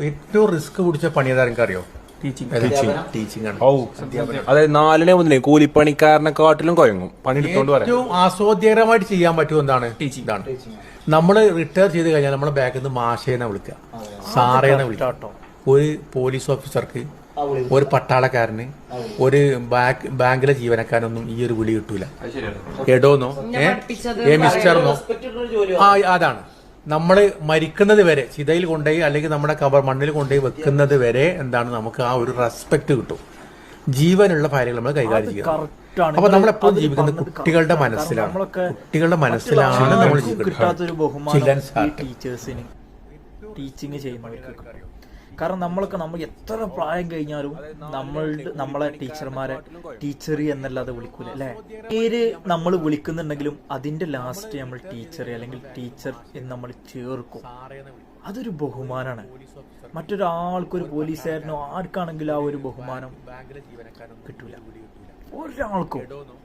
ഏറ്റവും റിസ്ക് പിടിച്ച പണി ഏതാ അറിയോ? ടീച്ചിങ് ആണ്. അതായത് 4 മുതലേ കൂലിപ്പണിക്കാരനെക്കാട്ടിലും കുഴങ്ങും പണിയെടുത്തോണ്ട് പറയാം. ഏറ്റവും ആസ്വാദ്യകരമായിട്ട് ചെയ്യാൻ പറ്റും എന്താണ്? ഇതാണ്. നമ്മള് റിട്ടയർ ചെയ്ത് കഴിഞ്ഞാൽ നമ്മളെ ബാക്കിൽ നിന്ന് മാഷേനെ വിളിക്കുക, സാറേനെ വിളിക്കുക. ഒരു പോലീസ് ഓഫീസർക്ക്, ഒരു പട്ടാളക്കാരന്, ഒരു ബാങ്കിലെ ജീവനക്കാരനൊന്നും ഈ ഒരു വിളി കിട്ടൂല. എടോന്നോ മിസ്റ്റർന്നോ. അതാണ് നമ്മള് മരിക്കുന്നത് വരെ ചിതയിൽ കൊണ്ടുപോയി അല്ലെങ്കിൽ നമ്മുടെ മണ്ണിൽ കൊണ്ടുപോയി വെക്കുന്നത് വരെ എന്താണ് നമുക്ക് ആ ഒരു റെസ്പെക്ട് കിട്ടും. ജീവനുള്ള കാര്യങ്ങൾ നമ്മൾ കൈകാര്യം ചെയ്യണം. അപ്പൊ നമ്മളെപ്പോഴും ജീവിക്കുന്നത് കുട്ടികളുടെ മനസ്സിലാണ്. കുട്ടികളുടെ മനസ്സിലാണ് നമ്മൾ ജീവിക്കുന്നത്. ടീച്ചിങ് ചെയ്യുന്നവർക്ക് കാരണം നമ്മൾ എത്ര പ്രായം കഴിഞ്ഞാലും നമ്മളെ ടീച്ചർമാരെ ടീച്ചറി എന്നല്ലാതെ വിളിക്കൂല അല്ലെ. പേര് നമ്മൾ വിളിക്കുന്നുണ്ടെങ്കിലും അതിന്റെ ലാസ്റ്റ് നമ്മൾ ടീച്ചർ അല്ലെങ്കിൽ ടീച്ചർ എന്ന് നമ്മൾ ചേർക്കും. അതൊരു ബഹുമാനാണ്. മറ്റൊരാൾക്കൊരു പോലീസുകാരനോ ആർക്കാണെങ്കിലും ആ ഒരു ബഹുമാനം കിട്ടൂല ഒരാൾക്കും.